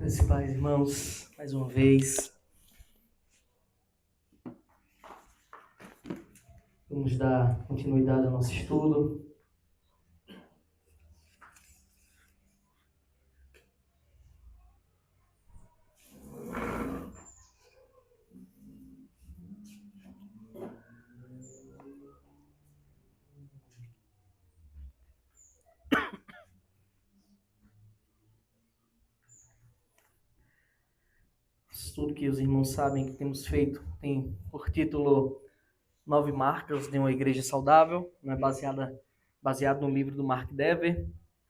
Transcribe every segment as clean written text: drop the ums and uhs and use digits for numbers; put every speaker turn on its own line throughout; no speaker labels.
Graças e paz, irmãos, mais uma vez. Vamos dar continuidade ao nosso estudo. Estudo que os irmãos sabem que temos feito tem por título 9 marcas de uma igreja saudável, né? Baseado no livro do Mark Dever,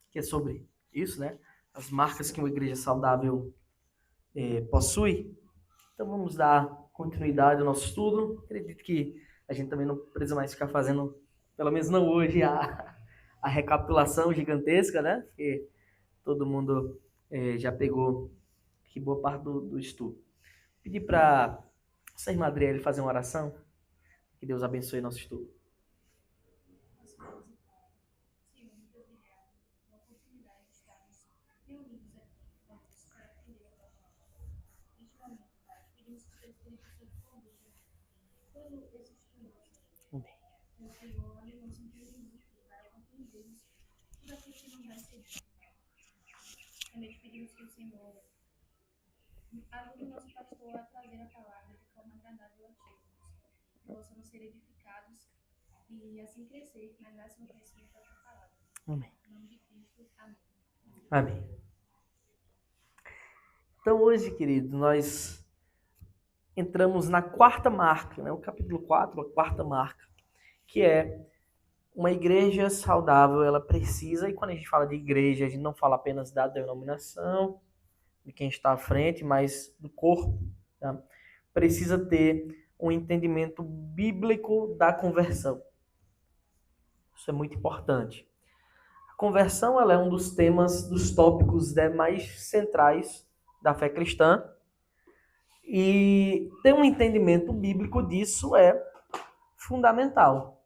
que é sobre isso, né? As marcas que uma igreja saudável possui. Então vamos dar continuidade ao nosso estudo. Acredito que a gente também não precisa mais ficar fazendo, pelo menos não hoje, a recapitulação gigantesca, né? Porque todo mundo já pegou aqui boa parte do estudo. Pedir para essa irmã Adriele fazer uma oração. Que Deus abençoe nosso estudo.
Também pedimos que o Senhor ajude o nosso pastor a trazer a palavra de forma agradável a todos, que possamos ser edificados e assim crescer na graça e no conhecimento da tua palavra.
Amém.
Em nome de Cristo, amém.
Amém. Então hoje, querido, nós entramos na quarta marca, né? O capítulo 4, a quarta marca, que é uma igreja saudável. Ela precisa, e quando a gente fala de igreja, a gente não fala apenas da denominação, de quem está à frente, mas do corpo, tá? Precisa ter um entendimento bíblico da conversão. Isso é muito importante. A conversão, ela é um dos temas, dos tópicos mais centrais da fé cristã, e ter um entendimento bíblico disso é fundamental.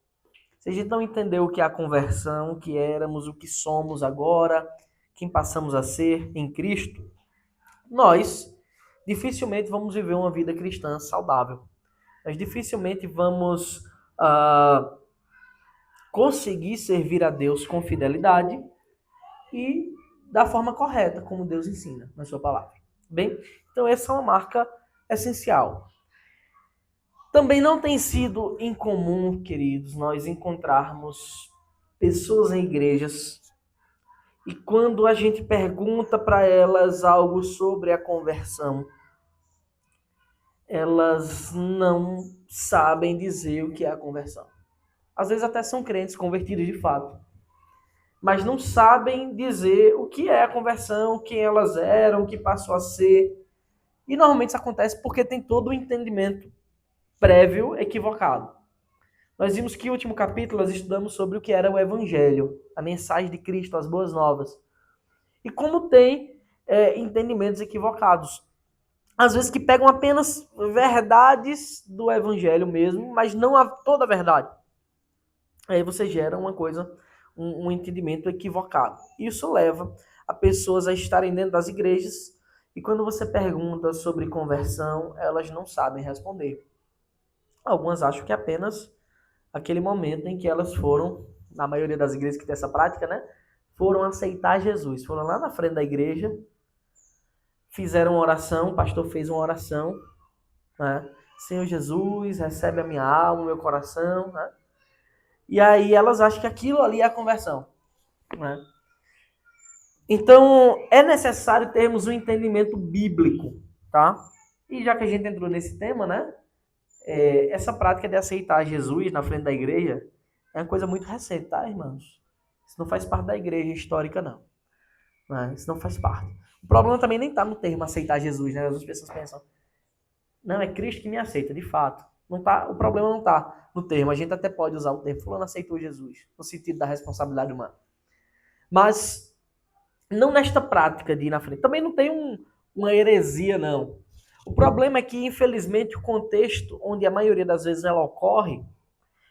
Se a gente não entender o que é a conversão, o que éramos, o que somos agora, quem passamos a ser em Cristo, nós dificilmente vamos viver uma vida cristã saudável. Nós dificilmente vamos conseguir servir a Deus com fidelidade e da forma correta, como Deus ensina na sua palavra. Bem, então essa é uma marca essencial. Também não tem sido incomum, queridos, nós encontrarmos pessoas em igrejas e quando a gente pergunta para elas algo sobre a conversão, elas não sabem dizer o que é a conversão. Às vezes até são crentes convertidos de fato, mas não sabem dizer o que é a conversão, quem elas eram, o que passou a ser. E normalmente isso acontece porque tem todo o entendimento prévio equivocado. Nós vimos que no último capítulo nós estudamos sobre o que era o Evangelho, a mensagem de Cristo, as boas novas. E como tem entendimentos equivocados. Às vezes que pegam apenas verdades do Evangelho mesmo, mas não toda a verdade. Aí você gera uma coisa, um entendimento equivocado. Isso leva a pessoas a estarem dentro das igrejas e quando você pergunta sobre conversão, elas não sabem responder. Algumas acham que é apenas aquele momento em que elas foram, na maioria das igrejas que tem essa prática, né? Foram aceitar Jesus. Foram lá na frente da igreja, fizeram uma oração, o pastor fez uma oração, né? Senhor Jesus, recebe a minha alma, o meu coração, né? E aí elas acham que aquilo ali é a conversão, né? Então, é necessário termos um entendimento bíblico, tá? E já que a gente entrou nesse tema, né? Essa prática de aceitar Jesus na frente da igreja é uma coisa muito recente, tá, irmãos? Isso não faz parte da igreja histórica, não. Né? Isso não faz parte. O problema também nem está no termo aceitar Jesus, né? As pessoas pensam, não, é Cristo que me aceita, de fato. Não tá, o problema não está no termo. A gente até pode usar o termo, fulano aceitou Jesus, no sentido da responsabilidade humana. Mas não nesta prática de ir na frente. Também não tem uma heresia, não. O problema é que, infelizmente, o contexto onde a maioria das vezes ela ocorre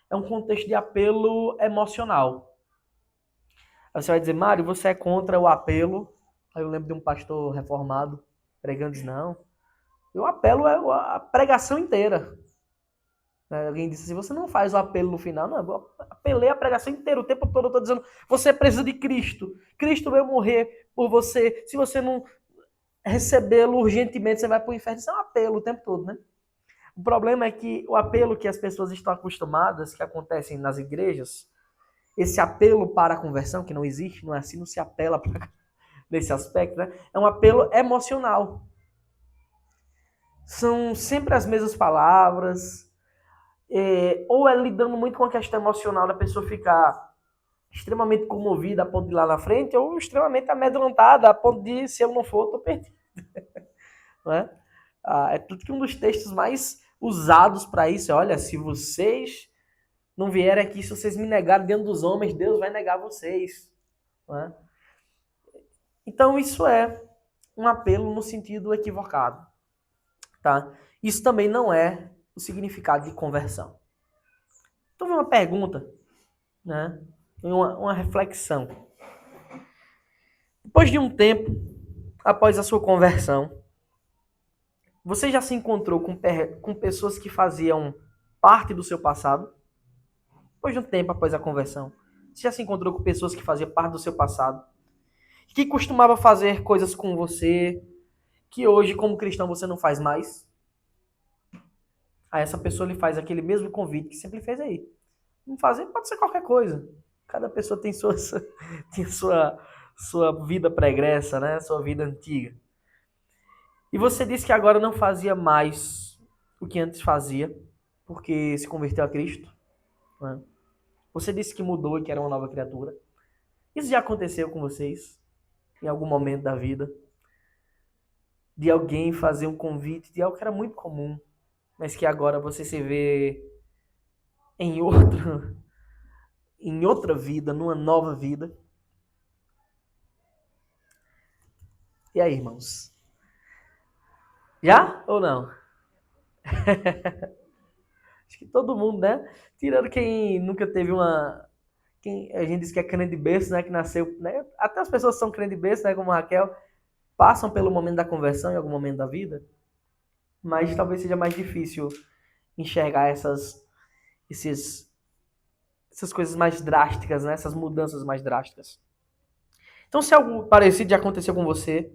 é um contexto de apelo emocional. Aí você vai dizer, Mário, você é contra o apelo? Aí eu lembro de um pastor reformado pregando diz, não. Eu apelo a pregação inteira. Alguém disse assim, você não faz o apelo no final. Não, eu apelei a pregação inteira, o tempo todo eu estou dizendo, você precisa de Cristo. Cristo veio morrer por você. Se você não recebê-lo urgentemente, você vai para o inferno. Isso é um apelo o tempo todo, né? O problema é que o apelo que as pessoas estão acostumadas, que acontecem nas igrejas, esse apelo para a conversão, que não existe, não é assim, não se apela para nesse aspecto, né? É um apelo emocional. São sempre as mesmas palavras, ou é lidando muito com a questão emocional da pessoa ficar extremamente comovida a ponto de ir lá na frente, ou extremamente amedrontada a ponto de, se eu não for, eu tô perdido. Não é? É tudo que um dos textos mais usados para isso é, olha, se vocês não vierem aqui, se vocês me negarem diante dos homens, Deus vai negar vocês. Não é? Então isso é um apelo no sentido equivocado. Tá? Isso também não é o significado de conversão. Então vem uma pergunta, né? Uma reflexão. Depois de um tempo, após a sua conversão, você já se encontrou com pessoas que faziam parte do seu passado? Depois de um tempo após a conversão, você já se encontrou com pessoas que faziam parte do seu passado? Que costumava fazer coisas com você que hoje, como cristão, você não faz mais? Aí essa pessoa lhe faz aquele mesmo convite que sempre fez aí. Não fazer pode ser qualquer coisa. Cada pessoa tem tem sua vida pregressa, né? Sua vida antiga. E você disse que agora não fazia mais o que antes fazia, porque se converteu a Cristo. Né? Você disse que mudou e que era uma nova criatura. Isso já aconteceu com vocês? Em algum momento da vida? De alguém fazer um convite de algo que era muito comum, mas que agora você se vê em em outra vida, numa nova vida. E aí, irmãos? Já ou não? Acho que todo mundo, né? Tirando quem nunca teve uma. Quem a gente diz que é crente de berço, né? Que nasceu. Né? Até as pessoas que são crente de berço, né? Como a Raquel, passam pelo momento da conversão em algum momento da vida. Mas talvez seja mais difícil enxergar esses, essas coisas mais drásticas, né? Essas mudanças mais drásticas. Então, se algo parecido já aconteceu com você,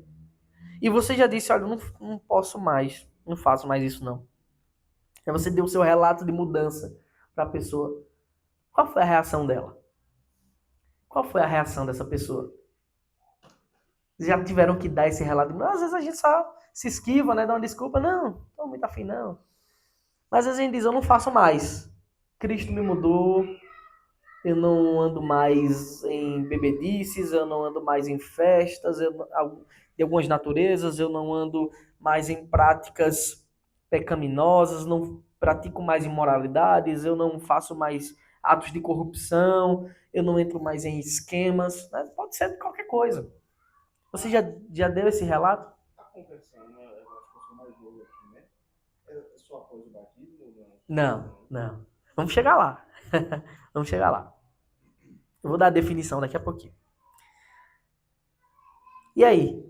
e você já disse, olha, eu não posso mais, não faço mais isso não. Aí você deu o seu relato de mudança para a pessoa. Qual foi a reação dela? Qual foi a reação dessa pessoa? Já tiveram que dar esse relato? Às vezes a gente só se esquiva, né? Dá uma desculpa. Não, não tô muito afim, não. Mas às vezes a gente diz, eu não faço mais. Cristo me mudou. Eu não ando mais em bebedices, eu não ando mais em festas, de algumas naturezas, eu não ando mais em práticas pecaminosas, não pratico mais imoralidades, eu não faço mais atos de corrupção, eu não entro mais em esquemas, né? Pode ser qualquer coisa. Você já deu esse relato?
A conversão, né? Eu acho que eu sou mais novo aqui, né? É só após o batismo ou não?
Não. Vamos chegar lá. Vamos chegar lá. Eu vou dar a definição daqui a pouquinho. E aí?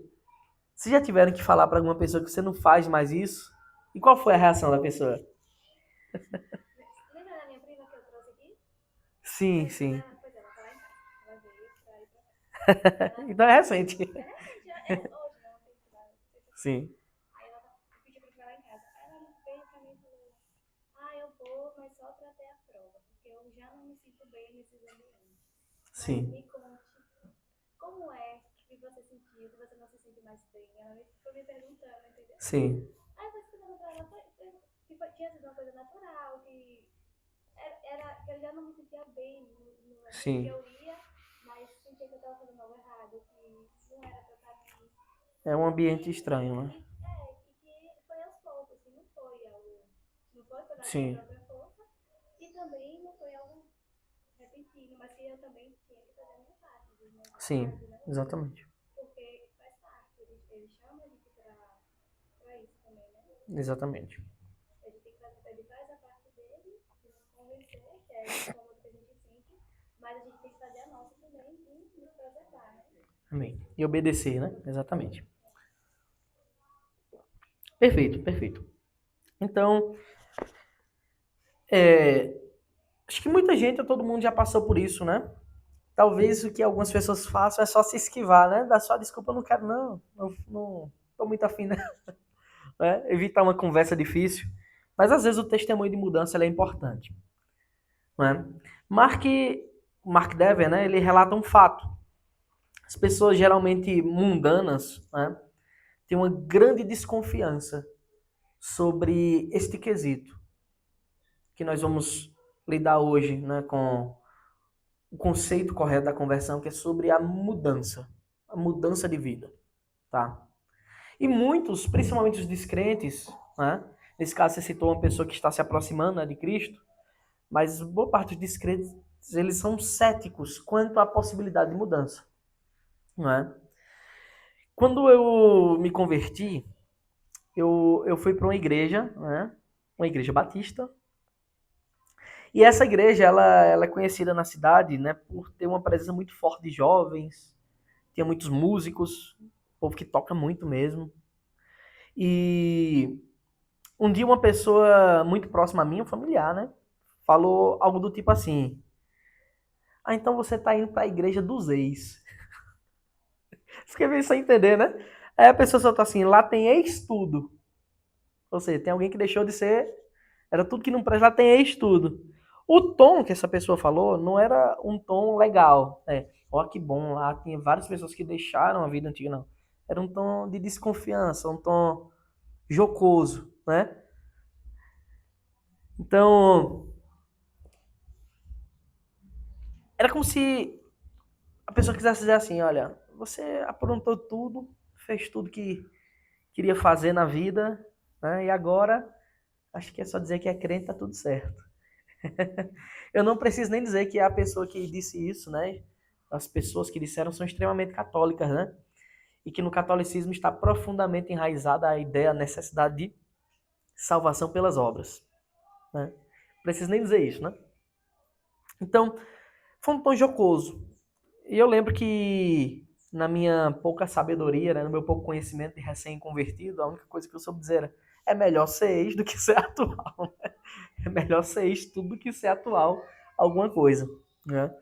Vocês já tiveram que falar para alguma pessoa que você não faz mais isso? E qual foi a reação da pessoa?
Lembra da minha prima que eu trouxe aqui?
Sim.
Pois ela tá lá em casa. Ela veio pra ir pra cá.
Então é recente.
É recente, hoje não, tem que dar.
Sim.
Aí ela pediu pra ir lá em casa. Aí ela veio pra mim e falou: eu vou, mas só pra ter a prova, porque eu já não me sinto bem nesses ambientes. Mas
Sim.
me conte, como é que você sentiu, que você não se sente mais bem? Ela foi me perguntando, entendeu?
Sim.
Aí eu fui explicando pra ela que tinha sido uma coisa natural, que que eu já não me sentia bem no ambiente que eu ia, mas sentia que eu tava fazendo algo errado, que não era pra eu estar aqui.
É um ambiente estranho, né?
Que foi aos poucos, assim, não foi algo. Não foi pela
Sim.
minha própria força, e também não foi algo repentino, mas que eu também tinha que fazer a minha parte.
Sim, exatamente.
Porque faz parte, ele chama a gente pra isso também, né?
Exatamente.
Ele faz a parte dele, de nos convencer, que é o incômodo que a gente sente, mas a gente tem que fazer a nossa também e nos preservar, né?
Amém. E obedecer, né? Exatamente. Perfeito, perfeito. Então, acho que muita gente, todo mundo já passou por isso, né? Talvez o que algumas pessoas façam é só se esquivar, né? Dá só desculpa, eu não quero não tô muito afim, né? Evitar uma conversa difícil. Mas às vezes o testemunho de mudança ele é importante, né? Mark, Mark Dever, né? Ele relata um fato. As pessoas geralmente mundanas, né? Têm uma grande desconfiança sobre este quesito que nós vamos lidar hoje, né? Com o conceito correto da conversão, que é sobre a mudança de vida, tá? E muitos, principalmente os descrentes, né? Nesse caso você citou uma pessoa que está se aproximando, né, de Cristo, mas boa parte dos descrentes, eles são céticos quanto à possibilidade de mudança, não é? Quando eu me converti, eu fui para uma igreja, né? Uma igreja batista, e essa igreja ela é conhecida na cidade, né, por ter uma presença muito forte de jovens, tinha muitos músicos, povo que toca muito mesmo. E um dia uma pessoa muito próxima a mim, um familiar, né, falou algo do tipo assim: "Ah, então você tá indo para a igreja dos ex". Fiquei meio sem entender, né? Aí a pessoa só tá assim: "Lá tem ex tudo". Ou seja, tem alguém que deixou de ser, era tudo que não presta, lá tem ex tudo. O tom que essa pessoa falou não era um tom legal. Ó, que bom, lá tinha várias pessoas que deixaram a vida antiga, não. Era um tom de desconfiança, um tom jocoso, né? Então, era como se a pessoa quisesse dizer assim: olha, você aprontou tudo, fez tudo que queria fazer na vida, né? E agora, acho que é só dizer que é crente, tá tudo certo. Eu não preciso nem dizer que a pessoa que disse isso, né? As pessoas que disseram são extremamente católicas, né? E que no catolicismo está profundamente enraizada a ideia, a necessidade de salvação pelas obras, né? Não preciso nem dizer isso, né? Então, foi um tom jocoso. E eu lembro que na minha pouca sabedoria, né, no meu pouco conhecimento de recém-convertido, a única coisa que eu soube dizer era: é melhor ser ex do que ser atual. É melhor ser ex tudo do que ser atual alguma coisa, né?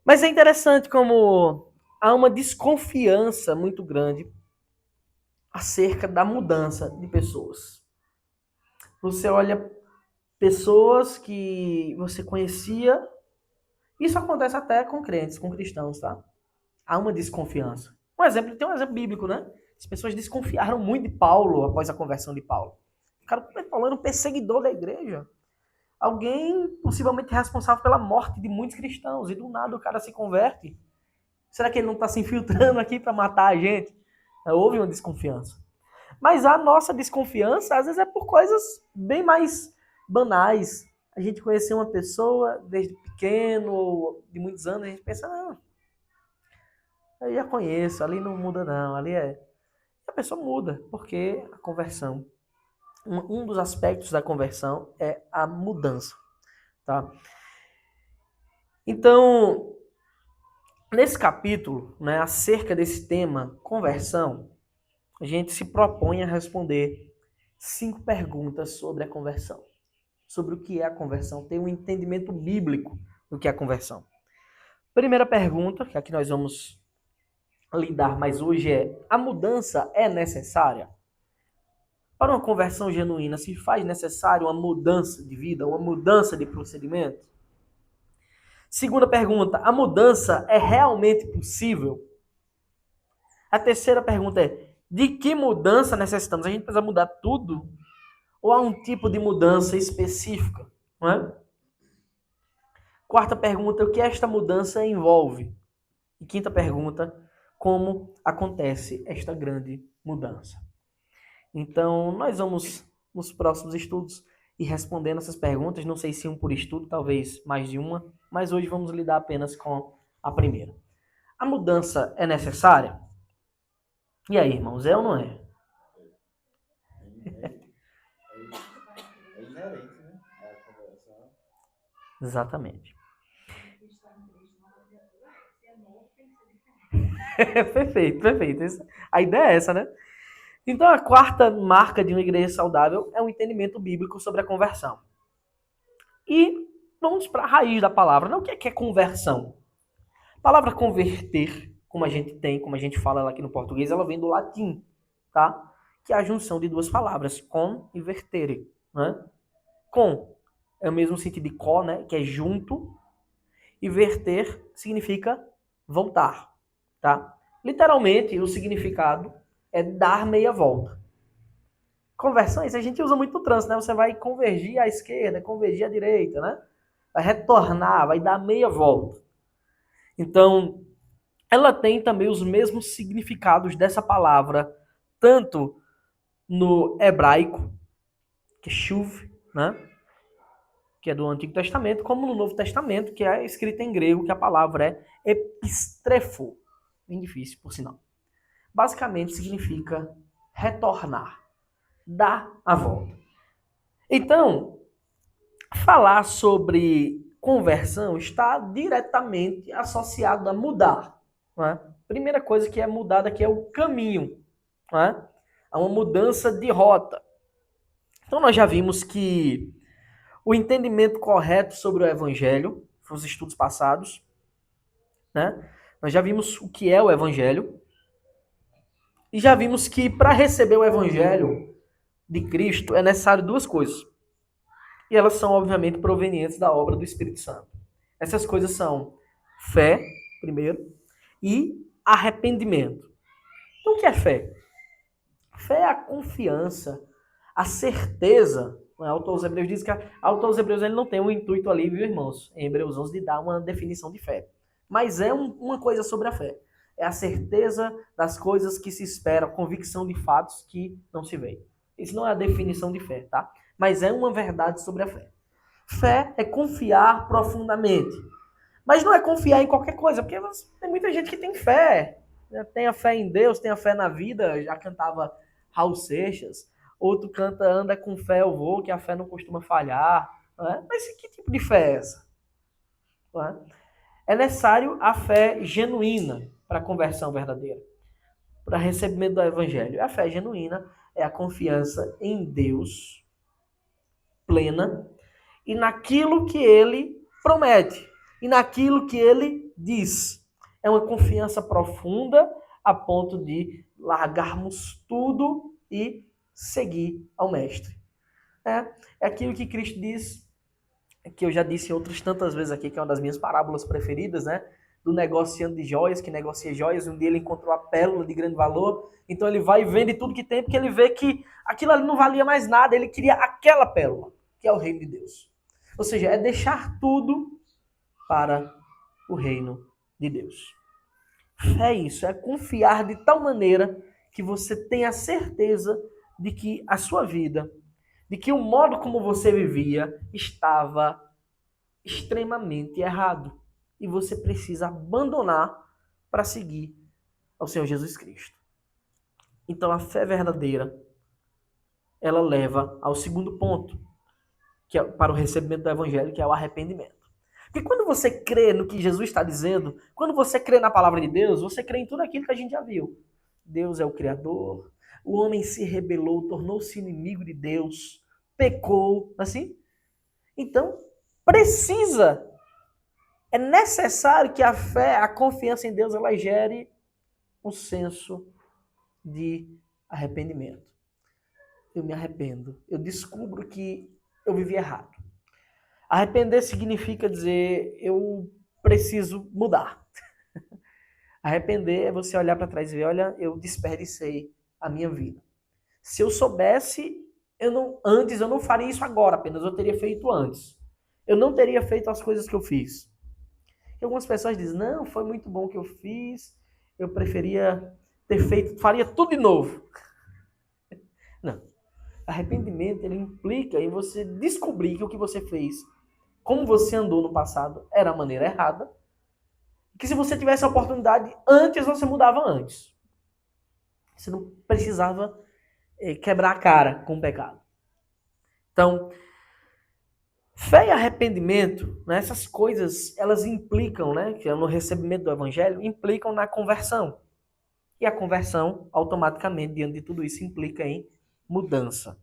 Mas é interessante como há uma desconfiança muito grande acerca da mudança de pessoas. Você olha pessoas que você conhecia, isso acontece até com crentes, com cristãos, tá? Há uma desconfiança. Tem um exemplo bíblico, né? As pessoas desconfiaram muito de Paulo após a conversão de Paulo. Cara, Paulo era um perseguidor da igreja. Alguém possivelmente responsável pela morte de muitos cristãos. E do nada o cara se converte. Será que ele não está se infiltrando aqui para matar a gente? Houve uma desconfiança. Mas a nossa desconfiança, às vezes, é por coisas bem mais banais. A gente conheceu uma pessoa desde pequeno, de muitos anos, a gente pensa: não, eu já conheço, ali não muda não, ali é... A pessoa muda, porque a conversão, um dos aspectos da conversão é a mudança, tá? Então, nesse capítulo, né, acerca desse tema, conversão, a gente se propõe a responder 5 perguntas sobre a conversão, sobre o que é a conversão, ter um entendimento bíblico do que é a conversão. Primeira pergunta, que aqui nós vamos lidar mais hoje, é: a mudança é necessária? Para uma conversão genuína, se faz necessário uma mudança de vida, uma mudança de procedimento? Segunda pergunta: a mudança é realmente possível? A terceira pergunta é: de que mudança necessitamos? A gente precisa mudar tudo? Ou há um tipo de mudança específica? Não é? Quarta pergunta: o que esta mudança envolve? E quinta pergunta: como acontece esta grande mudança? Então, nós vamos, nos próximos estudos, ir respondendo essas perguntas. Não sei se um por estudo, talvez mais de uma, mas hoje vamos lidar apenas com a primeira. A mudança é necessária? E aí, irmãos, é ou não é?
É inerente, né? A conversão.
Exatamente. Perfeito, perfeito. A ideia é essa, né? Então, a quarta marca de uma igreja saudável é um entendimento bíblico sobre a conversão. E vamos para a raiz da palavra, né? O que é conversão? A palavra converter, como a gente fala ela aqui no português, ela vem do latim, tá? Que é a junção de duas palavras, con e vertere, né? Com é o mesmo sentido de co, né? Que é junto, e verter significa voltar, tá? Literalmente, o significado é dar meia volta. Conversão, isso a gente usa muito no trânsito, né? Você vai convergir à esquerda, convergir à direita, né? Vai retornar, vai dar meia volta. Então, ela tem também os mesmos significados dessa palavra, tanto no hebraico, que é shuv, né? Que é do Antigo Testamento, como no Novo Testamento, que é escrita em grego, que a palavra é epistrefo. Bem difícil, por sinal. Basicamente significa retornar, dar a volta. Então, falar sobre conversão está diretamente associado a mudar. Né? Primeira coisa que é mudada aqui é o caminho. Né? É uma mudança de rota. Então, nós já vimos que o entendimento correto sobre o Evangelho, os estudos passados, né? Nós já vimos o que é o Evangelho e já vimos que para receber o Evangelho de Cristo é necessário duas coisas. E elas são, obviamente, provenientes da obra do Espírito Santo. Essas coisas são fé, primeiro, e arrependimento. Então, o que é fé? Fé é a confiança, a certeza. O autor aos Hebreus diz que o autor aos Hebreus ele não tem o intuito ali, viu, irmãos, em Hebreus 11, de dar uma definição de fé. Mas é uma coisa sobre a fé. É a certeza das coisas que se esperam, a convicção de fatos que não se veem. Isso não é a definição de fé, tá? Mas é uma verdade sobre a fé. Fé é confiar profundamente. Mas não é confiar em qualquer coisa, porque tem muita gente que tem fé. Tem a fé em Deus, tem a fé na vida, já cantava Raul Seixas. Outro canta anda com fé eu vou, que a fé não costuma falhar. Não é? Mas que tipo de fé é essa? Não é? É necessário a fé genuína para a conversão verdadeira, para recebimento do evangelho. A fé genuína é a confiança em Deus plena e naquilo que ele promete e naquilo que ele diz. É uma confiança profunda a ponto de largarmos tudo e seguir ao mestre. É aquilo que Cristo diz, que eu já disse outras tantas vezes aqui, que é uma das minhas parábolas preferidas, né? Do negociante de joias, que negocia joias. Um dia ele encontrou a pérola de grande valor, então ele vai e vende tudo que tem, porque ele vê que aquilo ali não valia mais nada, ele queria aquela pérola, que é o reino de Deus. Ou seja, é deixar tudo para o reino de Deus. Fé é isso, é confiar de tal maneira que você tenha certeza de que a sua vida, de que o modo como você vivia estava extremamente errado. E você precisa abandonar para seguir ao Senhor Jesus Cristo. Então a fé verdadeira, ela leva ao segundo ponto, que é para o recebimento do evangelho, que é o arrependimento. Porque quando você crê no que Jesus está dizendo, quando você crê na palavra de Deus, você crê em tudo aquilo que a gente já viu. Deus é o Criador, o homem se rebelou, tornou-se inimigo de Deus, pecou, assim. Então, é necessário que a fé, a confiança em Deus, ela gere um senso de arrependimento. Eu me arrependo, eu descubro que eu vivi errado. Arrepender significa dizer, eu preciso mudar. Arrepender é você olhar para trás e ver, olha, eu desperdicei a minha vida. Se eu soubesse, antes eu não faria isso agora apenas, eu teria feito antes. Eu não teria feito as coisas que eu fiz. E algumas pessoas dizem, não, foi muito bom o que eu fiz, eu preferia ter feito, faria tudo de novo. Não. Arrependimento, ele implica em você descobrir que o que você fez, como você andou no passado, era a maneira errada. Que se você tivesse a oportunidade antes, você mudava antes. Você não precisava quebrar a cara com o pecado. Então, fé e arrependimento, né, essas coisas, elas implicam, né, que é no recebimento do evangelho, implicam na conversão. E a conversão, automaticamente, diante de tudo isso, implica em mudança.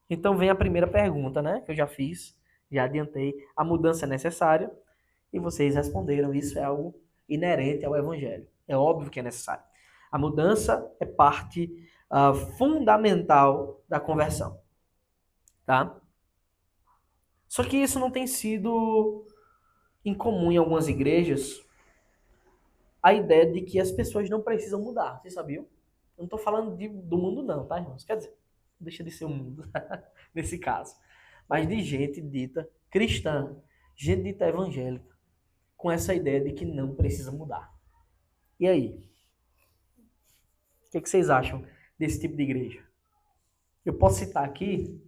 Então vem a primeira pergunta, né? Que eu já fiz, já adiantei. A mudança é necessária? E vocês responderam, isso é algo inerente ao Evangelho. É óbvio que é necessário. A mudança é parte fundamental da conversão. Tá? Só que isso não tem sido incomum em algumas igrejas, a ideia de que as pessoas não precisam mudar. Vocês sabiam? Eu não estou falando do mundo não, tá, irmãos? Quer dizer, deixa de ser o mundo, nesse caso. Mas de gente dita cristã, gente dita evangélica, com essa ideia de que não precisa mudar. E aí? O que vocês acham desse tipo de igreja? Eu posso citar aqui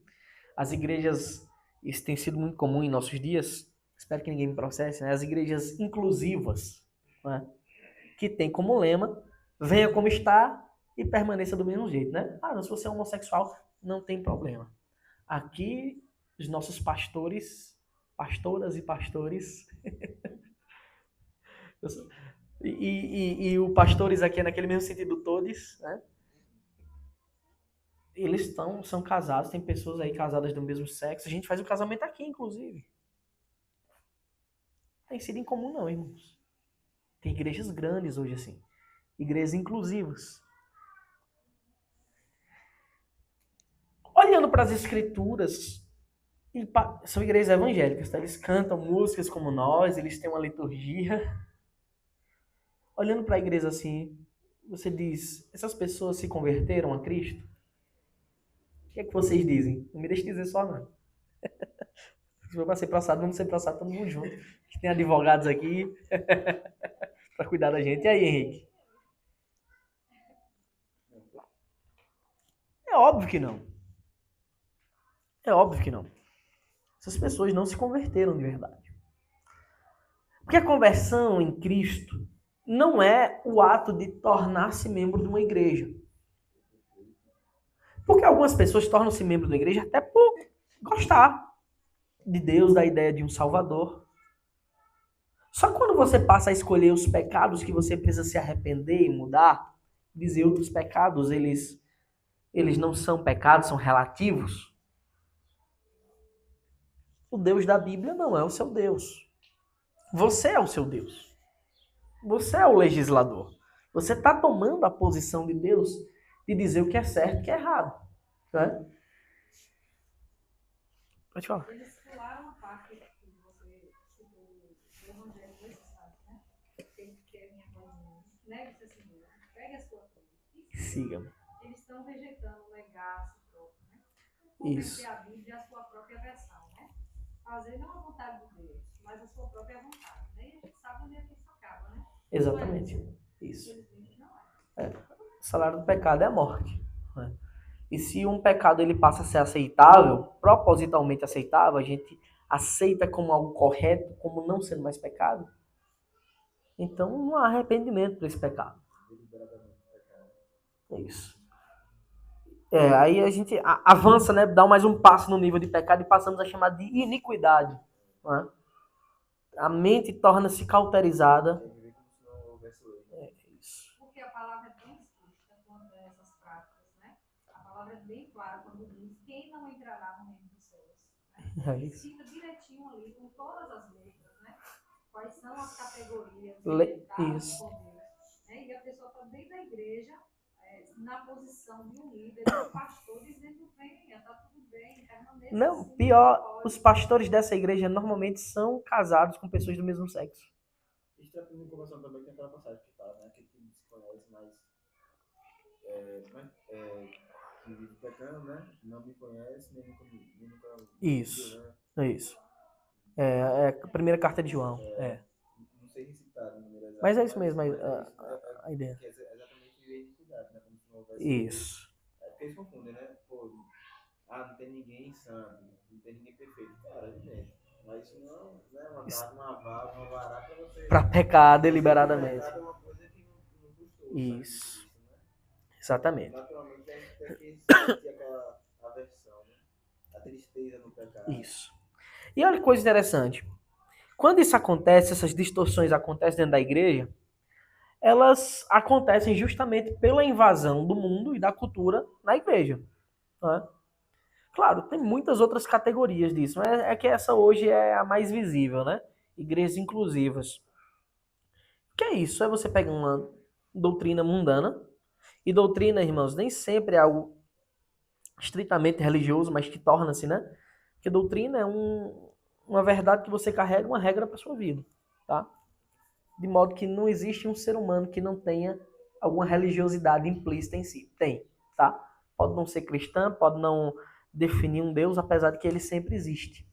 as igrejas, isso tem sido muito comum em nossos dias, espero que ninguém me processe, né? As igrejas inclusivas, né? Que tem como lema, venha como está e permaneça do mesmo jeito, né? Ah, se você é homossexual, não tem problema. Aqui, os nossos pastores, pastoras e pastores, e o pastores aqui é naquele mesmo sentido todos, né? Eles são casados, tem pessoas aí casadas do mesmo sexo, a gente faz o casamento aqui, inclusive. Não tem sido incomum não, irmãos. Tem igrejas grandes hoje assim, igrejas inclusivas. Olhando para as escrituras, são igrejas evangélicas, tá? Eles cantam músicas como nós, eles têm uma liturgia. Olhando para a igreja assim, você diz, essas pessoas se converteram a Cristo? O que é que vocês dizem? Não me deixe dizer só não. Se for para ser processado, vamos ser processados todo mundo junto. Tem advogados aqui para cuidar da gente. E aí, Henrique? É óbvio que não. É óbvio que não. Essas pessoas não se converteram de verdade. Porque a conversão em Cristo não é o ato de tornar-se membro de uma igreja. Porque algumas pessoas tornam-se membro da igreja até por gostar de Deus, da ideia de um Salvador. Só que quando você passa a escolher os pecados que você precisa se arrepender e mudar, dizer outros pecados, eles não são pecados, são relativos. O Deus da Bíblia não é o seu Deus. Você é o seu Deus. Você é o legislador. Você está tomando a posição de Deus de dizer o que é certo e o que é errado. Né? Pode falar.
Eles pularam a parte que você citou do evangelho necessário, né? Ele quer minha vozinha, negue-se a si mesmo, pegue a sua cruz.
Siga-me.
Eles estão rejeitando negar a si próprio, né?
Isso.
Converter a Bíblia à sua própria versão, né? Fazer não a vontade de Deus, mas a sua própria vontade, né? E a gente sabe onde é que isso acaba, né?
Exatamente. Isso.
Infelizmente não é.
O salário do pecado é a morte. Né? E se um pecado ele passa a ser aceitável, propositalmente aceitável, a gente aceita como algo correto, como não sendo mais pecado, então não há arrependimento para esse pecado. É isso. Aí a gente avança, né, dá mais um passo no nível de pecado e passamos a chamar de iniquidade. Né? A mente torna-se cauterizada. É isso.
Porque a palavra é bem explícita quando é essas práticas, né? A palavra é bem clara quando diz quem não entrará no reino dos céus. Né?
É isso.
Cita direitinho ali com todas as letras, né? Quais são as categorias
Isso.
por Deus. Né? E a pessoa está dentro da igreja, na posição de um líder, de um pastor, dizendo: venha, está tudo bem, permaneça.
Não,
assim,
pior, os pastores dessa igreja normalmente são casados com pessoas do mesmo sexo.
Isso tem uma conversão também, tem aquela passagem que fala, né? Que se conhece, mas que vive pecando, né? Não me conhece, nem nunca
Isso.
viu, né?
É isso. É a primeira carta de João.
Não sei recitar de maneira exata.
Mas é isso mesmo,
mas
a ideia.
que é exatamente a iniquidade, né? Como se não houvesse.
Isso.
Porque eles confundem, né? Pô, não tem ninguém santo, não tem ninguém perfeito. Cara, evidente. Mas isso não é uma vara pra você.
Para pecar deliberadamente.
É uma coisa que não gostou.
Isso.
Sabe, né?
Exatamente.
Naturalmente a gente tem que sentir aquela aversão, né? A tristeza no pecado.
Isso. E olha que coisa interessante. Quando isso acontece, essas distorções acontecem dentro da igreja, elas acontecem justamente pela invasão do mundo e da cultura na igreja. Né? Claro, tem muitas outras categorias disso, mas é que essa hoje é a mais visível, né? Igrejas inclusivas. O que é isso? É você pegar uma doutrina mundana, e doutrina, irmãos, nem sempre é algo estritamente religioso, mas que torna-se, né? Porque doutrina é uma verdade que você carrega, uma regra para sua vida, tá? De modo que não existe um ser humano que não tenha alguma religiosidade implícita em si. Tem, tá? Pode não ser cristã, pode não definir um Deus, apesar de que ele sempre existe.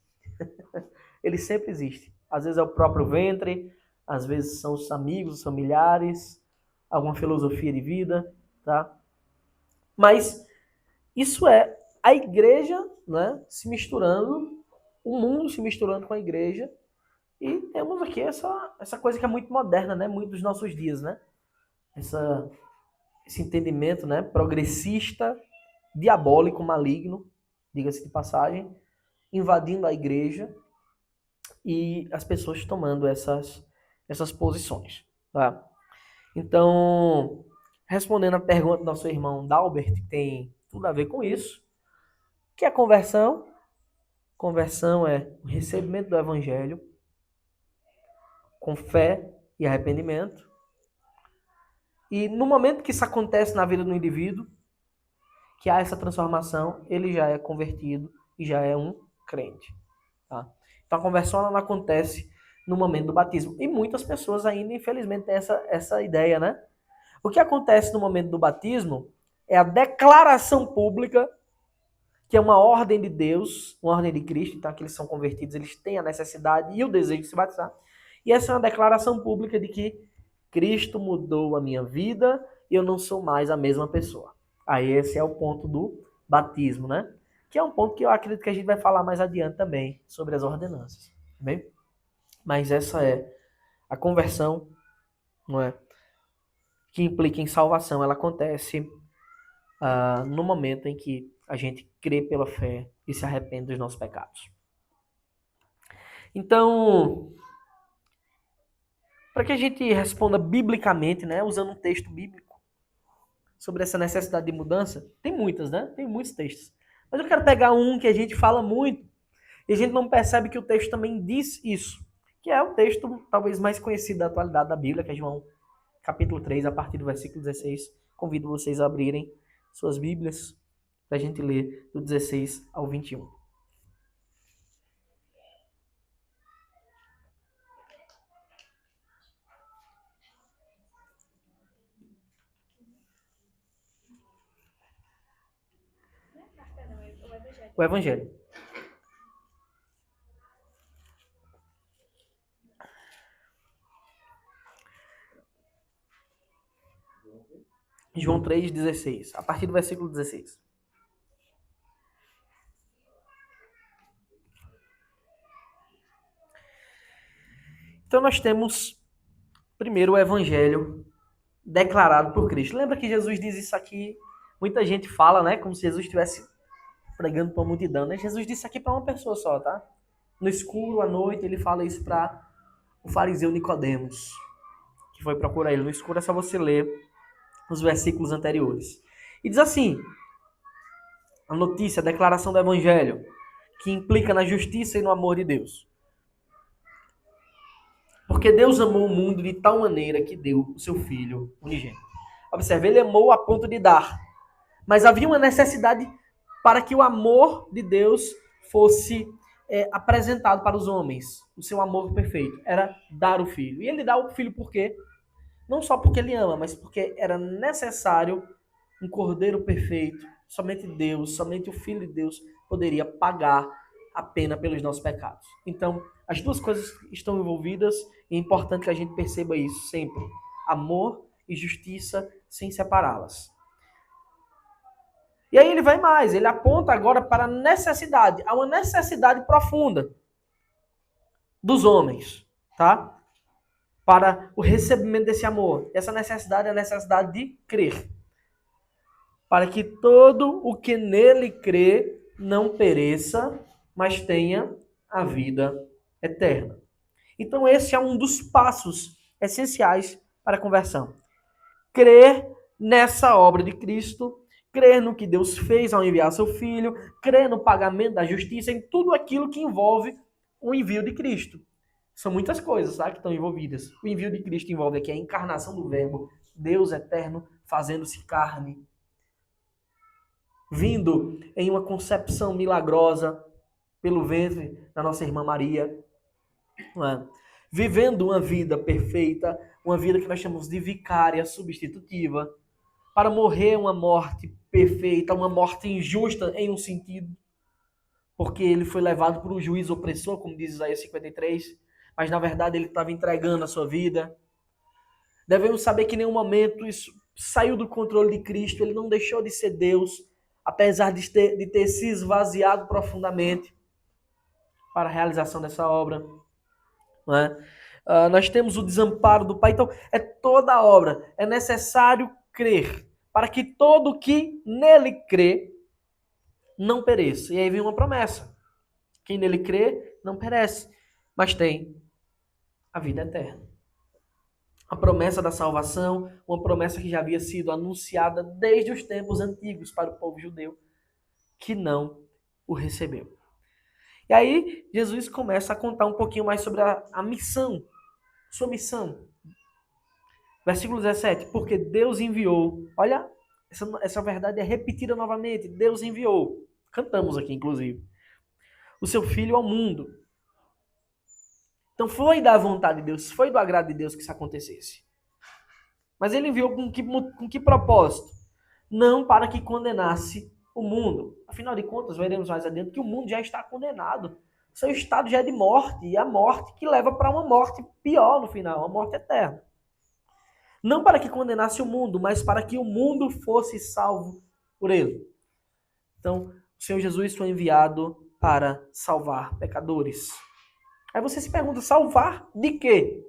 Ele sempre existe. Às vezes é o próprio ventre, às vezes são os amigos, os familiares, alguma filosofia de vida, tá? Mas isso é a igreja, né, se misturando, o mundo se misturando com a igreja, e temos aqui essa coisa que é muito moderna, né, muito dos nossos dias, né? Esse entendimento, né, progressista, diabólico, maligno, diga-se de passagem, invadindo a igreja e as pessoas tomando essas posições, tá? Então, respondendo a pergunta do nosso irmão Dalbert, que tem tudo a ver com isso, o que é conversão? Conversão é o recebimento do evangelho com fé e arrependimento. E no momento que isso acontece na vida do indivíduo, que há essa transformação, ele já é convertido e já é um crente. Tá? Então a conversão ela não acontece no momento do batismo. E muitas pessoas ainda, infelizmente, têm essa ideia, né? O que acontece no momento do batismo é a declaração pública, que é uma ordem de Deus, uma ordem de Cristo, então aqueles que são convertidos, eles têm a necessidade e o desejo de se batizar. E essa é uma declaração pública de que Cristo mudou a minha vida e eu não sou mais a mesma pessoa. Aí esse é o ponto do batismo, né? Que é um ponto que eu acredito que a gente vai falar mais adiante também, sobre as ordenanças. Tá bem? Mas essa é a conversão, não é? Que implica em salvação. Ela acontece no momento em que a gente crê pela fé e se arrepende dos nossos pecados. Então, para que a gente responda biblicamente, né, usando um texto bíblico sobre essa necessidade de mudança, tem muitas, né? Tem muitos textos. Mas eu quero pegar um que a gente fala muito e a gente não percebe que o texto também diz isso, que é o texto talvez mais conhecido da atualidade da Bíblia, que é João capítulo 3, a partir do versículo 16. Convido vocês a abrirem suas Bíblias para a gente ler do 16 ao 21. O Evangelho. João 3,16. A partir do versículo 16. Então nós temos primeiro o Evangelho declarado por Cristo. Lembra que Jesus diz isso aqui? Muita gente fala, né? Como se Jesus estivesse pregando para uma multidão, né? Jesus disse aqui para uma pessoa só, tá? No escuro, à noite, ele fala isso para o fariseu Nicodemos, que foi procurar ele. No escuro é só você ler os versículos anteriores. E diz assim, a notícia, a declaração do Evangelho, que implica na justiça e no amor de Deus. Porque Deus amou o mundo de tal maneira que deu o seu Filho unigênito. Observe, ele amou a ponto de dar. Mas havia uma necessidade para que o amor de Deus fosse apresentado para os homens. O seu amor perfeito era dar o Filho. E ele dá o Filho por quê? Não só porque ele ama, mas porque era necessário um cordeiro perfeito. Somente Deus, somente o Filho de Deus poderia pagar a pena pelos nossos pecados. Então, as duas coisas estão envolvidas e é importante que a gente perceba isso sempre. Amor e justiça sem separá-las. E aí ele vai mais, ele aponta agora para a necessidade, há uma necessidade profunda dos homens, tá? Para o recebimento desse amor. Essa necessidade é a necessidade de crer. Para que todo o que nele crê não pereça, mas tenha a vida eterna. Então esse é um dos passos essenciais para a conversão. crer nessa obra de Cristo, crer no que Deus fez ao enviar seu Filho, crer no pagamento da justiça, em tudo aquilo que envolve o envio de Cristo. São muitas coisas, tá, que estão envolvidas. O envio de Cristo envolve aqui a encarnação do Verbo, Deus eterno fazendo-se carne, vindo em uma concepção milagrosa pelo ventre da nossa irmã Maria, não é? Vivendo uma vida perfeita, uma vida que nós chamamos de vicária substitutiva, para morrer uma morte perfeita, uma morte injusta em um sentido, porque ele foi levado por um juízo opressor, como diz Isaías 53, mas na verdade ele estava entregando a sua vida. Devemos saber que em nenhum momento isso saiu do controle de Cristo, ele não deixou de ser Deus, apesar de ter se esvaziado profundamente para a realização dessa obra. Não é? Nós temos o desamparo do Pai, então é toda a obra, é necessário crer, para que todo que nele crê não pereça. E aí vem uma promessa: quem nele crê não perece, mas tem a vida eterna. A promessa da salvação, uma promessa que já havia sido anunciada desde os tempos antigos para o povo judeu, que não o recebeu. E aí Jesus começa a contar um pouquinho mais sobre a missão, sua missão. Versículo 17, porque Deus enviou, olha, essa verdade é repetida novamente, Deus enviou, cantamos aqui inclusive, o seu Filho ao mundo. Então foi da vontade de Deus, foi do agrado de Deus que isso acontecesse. Mas ele enviou com que propósito? Não para que condenasse o mundo. Afinal de contas, veremos mais adiante que o mundo já está condenado. Seu estado já é de morte, e a morte que leva para uma morte pior no final, uma morte eterna. Não para que condenasse o mundo, mas para que o mundo fosse salvo por ele. Então, o Senhor Jesus foi enviado para salvar pecadores. Aí você se pergunta, salvar de quê?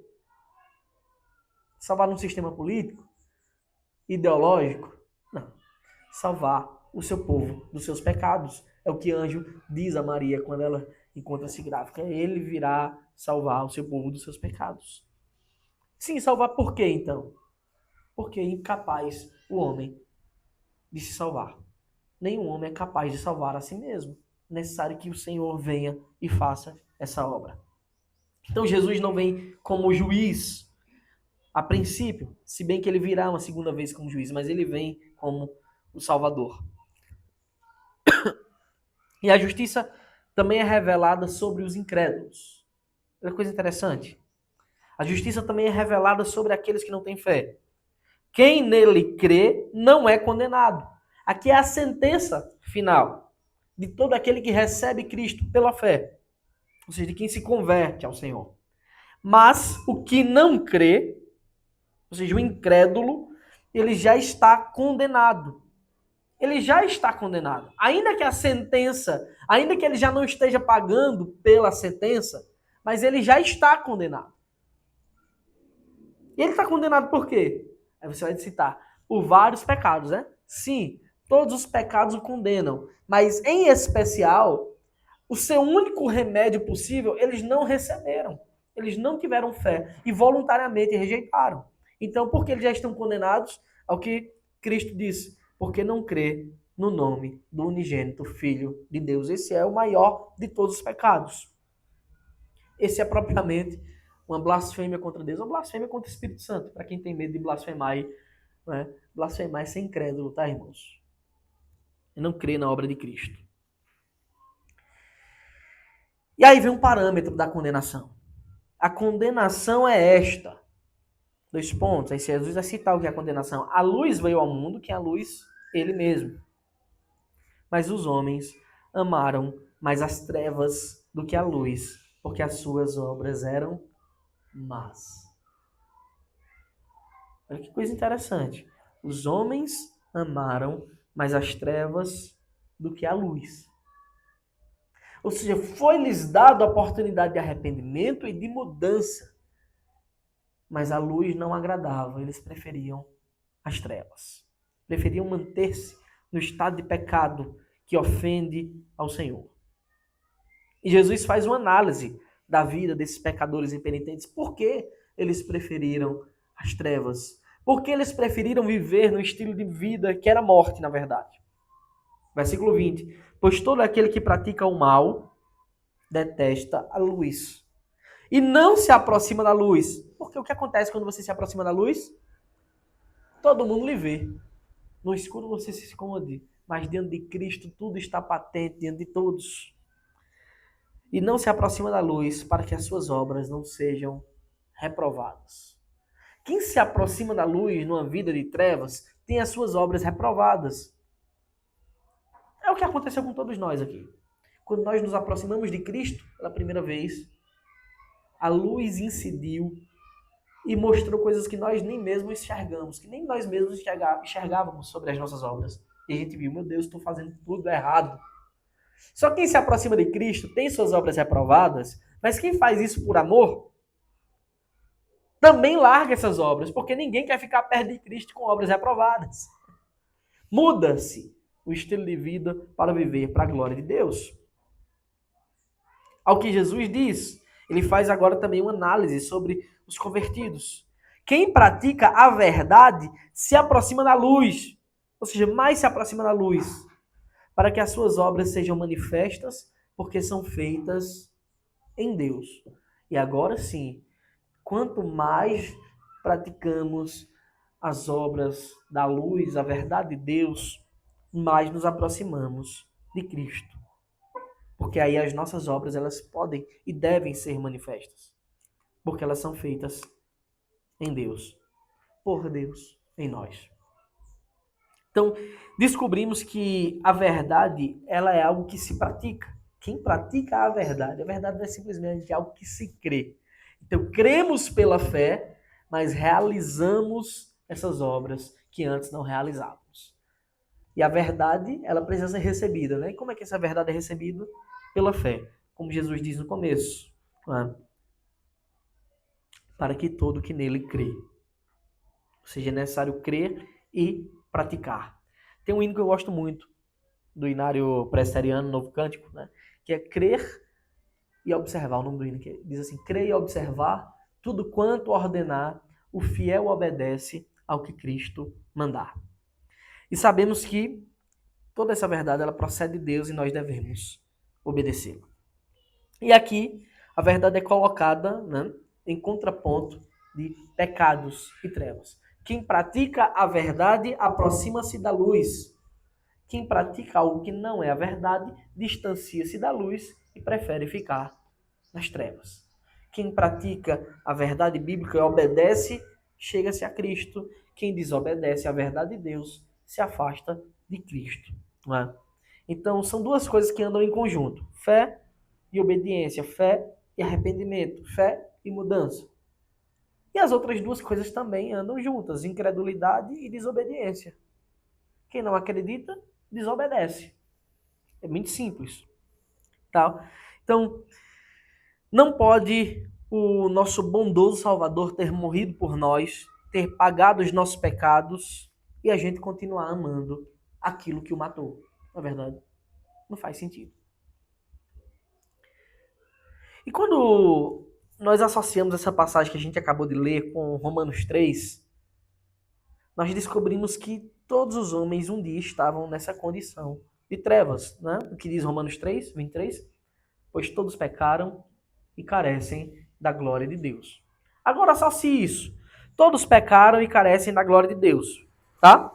Salvar um sistema político? Ideológico? Não. Salvar o seu povo dos seus pecados. É o que anjo diz a Maria quando ela encontra-se grávida. Ele virá salvar o seu povo dos seus pecados. Sim, salvar por quê então? Porque é incapaz o homem de se salvar. Nenhum homem é capaz de salvar a si mesmo. É necessário que o Senhor venha e faça essa obra. Então Jesus não vem como juiz, a princípio, se bem que ele virá uma segunda vez como juiz, mas ele vem como o Salvador. E a justiça também é revelada sobre os incrédulos. Olha que coisa interessante. A justiça também é revelada sobre aqueles que não têm fé. Quem nele crê não é condenado. Aqui é a sentença final de todo aquele que recebe Cristo pela fé. Ou seja, de quem se converte ao Senhor. Mas o que não crê, ou seja, o incrédulo, ele já está condenado. Ele já está condenado. Ainda que a sentença, ainda que ele já não esteja pagando pela sentença, mas ele já está condenado. E ele está condenado por quê? Aí você vai citar, por vários pecados, né? Sim, todos os pecados o condenam. Mas, em especial, o seu único remédio possível, eles não receberam. Eles não tiveram fé e voluntariamente rejeitaram. Então, por que eles já estão condenados? Ao que Cristo disse, porque não crê no nome do unigênito Filho de Deus. Esse é o maior de todos os pecados. Esse é propriamente uma blasfêmia contra Deus, uma blasfêmia contra o Espírito Santo. Para quem tem medo de blasfemar, né? Blasfemar é ser incrédulo, tá, irmãos? E não crê na obra de Cristo. E aí vem um parâmetro da condenação. A condenação é esta. 2 pontos. Aí Jesus vai citar o que é a condenação. A luz veio ao mundo, que é a luz, ele mesmo. Mas os homens amaram mais as trevas do que a luz, porque as suas obras eram más. Olha que coisa interessante. Os homens amaram mais as trevas do que a luz. Ou seja, foi-lhes dada a oportunidade de arrependimento e de mudança. Mas a luz não agradava, eles preferiam as trevas. Preferiam manter-se no estado de pecado que ofende ao Senhor. E Jesus faz uma análise da vida desses pecadores impenitentes. Por que eles preferiram as trevas? Porque eles preferiram viver no estilo de vida que era morte, na verdade. Versículo 20. Pois todo aquele que pratica o mal detesta a luz e não se aproxima da luz. Porque o que acontece quando você se aproxima da luz? Todo mundo lhe vê. No escuro você se esconde, mas diante de Cristo tudo está patente diante de todos. E não se aproxima da luz para que as suas obras não sejam reprovadas. Quem se aproxima da luz numa vida de trevas tem as suas obras reprovadas. É o que aconteceu com todos nós aqui. Quando nós nos aproximamos de Cristo pela primeira vez, a luz incidiu e mostrou coisas que nós nem mesmo enxergamos, que nem nós mesmos enxergávamos sobre as nossas obras. E a gente viu, meu Deus, estou fazendo tudo errado. Só quem se aproxima de Cristo tem suas obras reprovadas, mas quem faz isso por amor também larga essas obras, porque ninguém quer ficar perto de Cristo com obras reprovadas. Muda-se o estilo de vida para viver para a glória de Deus. Ao que Jesus diz, ele faz agora também uma análise sobre os convertidos. Quem pratica a verdade se aproxima da luz, ou seja, mais se aproxima da luz, para que as suas obras sejam manifestas, porque são feitas em Deus. E agora sim, quanto mais praticamos as obras da luz, a verdade de Deus, mais nos aproximamos de Cristo. Porque aí as nossas obras, elas podem e devem ser manifestas. Porque elas são feitas em Deus, por Deus, em nós. Então, descobrimos que a verdade, ela é algo que se pratica. Quem pratica a verdade não é simplesmente algo que se crê. Então, cremos pela fé, mas realizamos essas obras que antes não realizávamos. E a verdade, ela precisa ser recebida, né? E como é que essa verdade é recebida? Pela fé. Como Jesus diz no começo. Né? Para que todo que nele crê. Ou seja, é necessário crer e praticar. Tem um hino que eu gosto muito, do Inário Presbiteriano, Novo Cântico, né? Que é crer e observar. O nome do hino que diz assim: crer e observar tudo quanto ordenar, o fiel obedece ao que Cristo mandar. E sabemos que toda essa verdade ela procede de Deus e nós devemos obedecê-la. E aqui a verdade é colocada, né, em contraponto de pecados e trevas. Quem pratica a verdade aproxima-se da luz. Quem pratica algo que não é a verdade distancia-se da luz e prefere ficar nas trevas. Quem pratica a verdade bíblica e obedece, chega-se a Cristo. Quem desobedece à verdade de Deus se afasta de Cristo. Não é? Então, são duas coisas que andam em conjunto. Fé e obediência. Fé e arrependimento. Fé e mudança. E as outras duas coisas também andam juntas. Incredulidade e desobediência. Quem não acredita, desobedece. É muito simples. Tá? Então, não pode o nosso bondoso Salvador ter morrido por nós, ter pagado os nossos pecados e a gente continuar amando aquilo que o matou. Na verdade, não faz sentido. E quando nós associamos essa passagem que a gente acabou de ler com Romanos 3, nós descobrimos que todos os homens um dia estavam nessa condição de trevas, né? O que diz Romanos 3, 23? Pois todos pecaram e carecem da glória de Deus. Agora associe isso. Todos pecaram e carecem da glória de Deus, tá?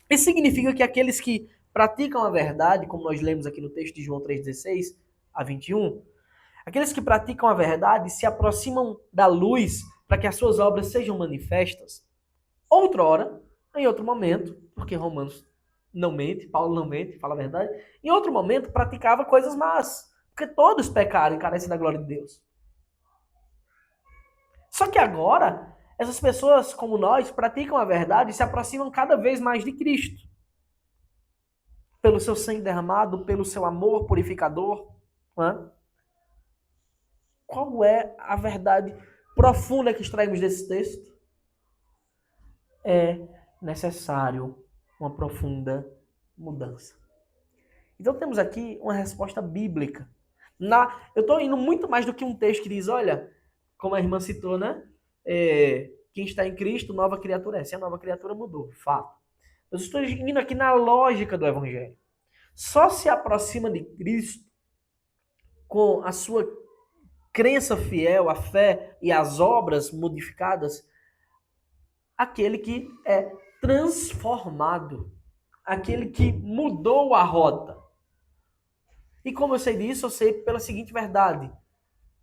Isso significa que aqueles que praticam a verdade, como nós lemos aqui no texto de João 3,16 a 21, aqueles que praticam a verdade se aproximam da luz para que as suas obras sejam manifestas. Outrora, em outro momento, porque Romanos não mente, Paulo não mente, fala a verdade, em outro momento praticava coisas más, porque todos pecaram e carecem da glória de Deus. Só que agora, essas pessoas como nós praticam a verdade e se aproximam cada vez mais de Cristo. Pelo seu sangue derramado, pelo seu amor purificador. Né? Qual é a verdade profunda que extraímos desse texto? É necessário uma profunda mudança. Então temos aqui uma resposta bíblica. Eu estou indo muito mais do que um texto que diz, olha, como a irmã citou, né? quem está em Cristo, nova criatura é. Se a nova criatura mudou, fato. Mas eu estou indo aqui na lógica do Evangelho. Só se aproxima de Cristo com a sua crença fiel, a fé e as obras modificadas, aquele que é transformado, aquele que mudou a rota. E como eu sei disso, eu sei pela seguinte verdade: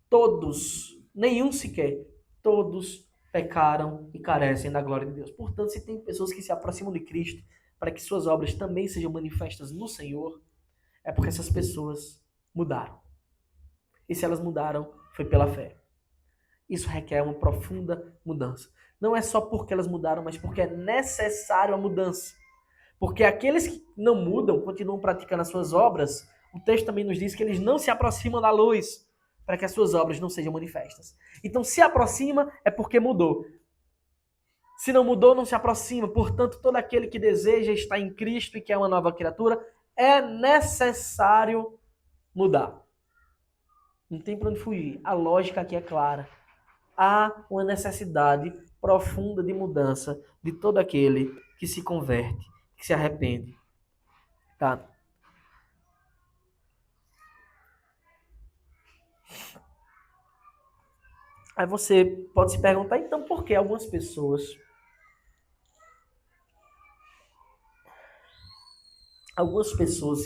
todos, nenhum sequer, todos pecaram e carecem da glória de Deus. Portanto, se tem pessoas que se aproximam de Cristo para que suas obras também sejam manifestas no Senhor, é porque essas pessoas mudaram. E se elas mudaram, foi pela fé. Isso requer uma profunda mudança. Não é só porque elas mudaram, mas porque é necessário a mudança. Porque aqueles que não mudam, continuam praticando as suas obras, o texto também nos diz que eles não se aproximam da luz para que as suas obras não sejam manifestas. Então, se aproxima é porque mudou. Se não mudou, não se aproxima. Portanto, todo aquele que deseja estar em Cristo e que é uma nova criatura, é necessário mudar. Não tem para onde fugir. A lógica aqui é clara. Há uma necessidade profunda de mudança de todo aquele que se converte, que se arrepende. Tá? Aí você pode se perguntar, então, por que algumas pessoas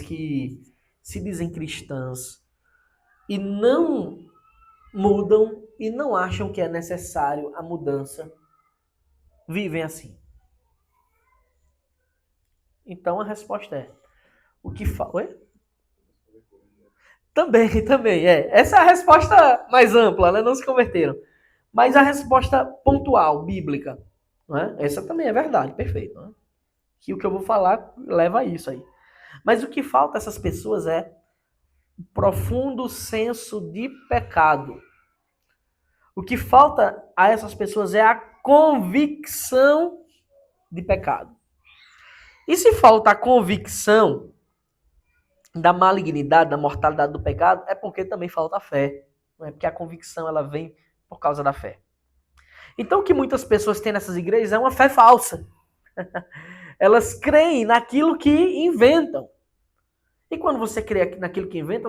que se dizem cristãs e não mudam e não acham que é necessário a mudança, vivem assim? Então a resposta é: o que Oi? Também, é. Essa é a resposta mais ampla, né? Não se converteram. Mas a resposta pontual, bíblica, não é? Essa também é verdade, perfeito. Não é? Que o que eu vou falar leva a isso aí. Mas o que falta a essas pessoas é um profundo senso de pecado. O que falta a essas pessoas é a convicção de pecado. E se falta a convicção da malignidade, da mortalidade do pecado, é porque também falta a fé. Não é? Porque a convicção ela vem por causa da fé. Então o que muitas pessoas têm nessas igrejas é uma fé falsa. Elas creem naquilo que inventam. E quando você crê naquilo que inventa,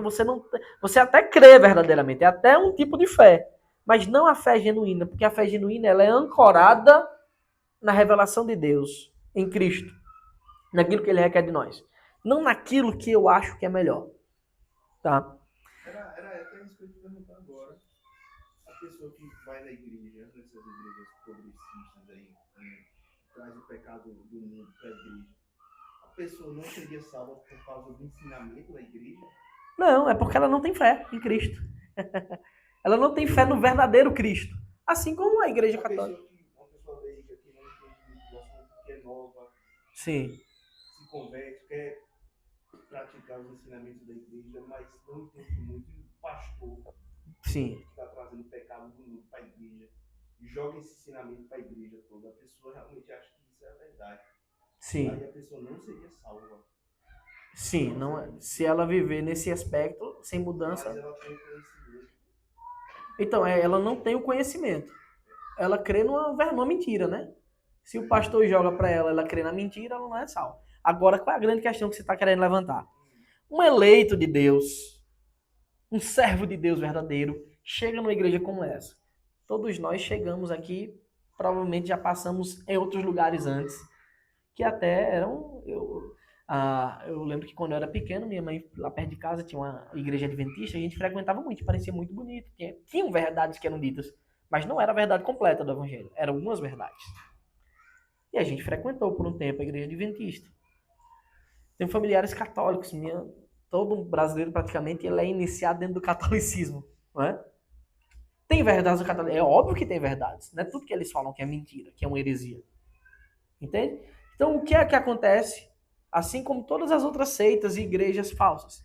você até crê verdadeiramente. É até um tipo de fé. Mas não a fé genuína. Porque a fé genuína ela é ancorada na revelação de Deus, em Cristo. Naquilo que Ele requer de nós. Não naquilo que eu acho que é melhor. Tá?
Era até isso que eu te perguntar agora. A pessoa que vai na igreja, nessas igrejas progressistas aí, traz o pecado do mundo para a igreja, a pessoa não seria salva por causa do ensinamento da igreja?
Não, é porque ela não tem fé em Cristo. Ela não tem fé no verdadeiro Cristo. Assim como a igreja católica.
Uma pessoa leiga que não entende o assunto, que é nova,
Sim.
se converte, quer praticar os ensinamentos da igreja, mas não entende muito o pastor
Sim.
que está trazendo o pecado do mundo para a igreja e joga esse ensinamento para a igreja toda. A pessoa realmente acha que isso é a verdade.
Sim.
Aí a pessoa não seria salva.
Sim, não é. Se ela viver nesse aspecto, sem mudança.
Mas ela tem conhecimento.
Então, ela não tem o conhecimento. Ela crê numa mentira, né? Se o pastor joga para ela crê na mentira, ela não é salva. Agora, qual é a grande questão que você está querendo levantar? Um eleito de Deus, um servo de Deus verdadeiro, chega numa igreja como essa. Todos nós chegamos aqui, provavelmente já passamos em outros lugares antes, que até eram... Eu lembro que quando eu era pequeno, minha mãe, lá perto de casa, tinha uma igreja adventista, a gente frequentava muito, parecia muito bonito. Tinham verdades que eram ditas, mas não era a verdade completa do evangelho, eram algumas verdades. E a gente frequentou por um tempo a igreja adventista. Tem familiares católicos, todo brasileiro praticamente ele é iniciado dentro do catolicismo, não é? Tem verdades do catolicismo, é óbvio que tem verdades, não é tudo que eles falam que é mentira, que é uma heresia. Entende? Então o que é que acontece? Assim como todas as outras seitas e igrejas falsas.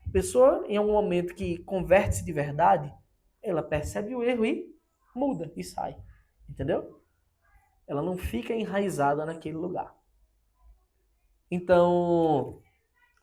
A pessoa, em algum momento que converte-se de verdade, ela percebe o erro e muda, e sai. Entendeu? Ela não fica enraizada naquele lugar. Então,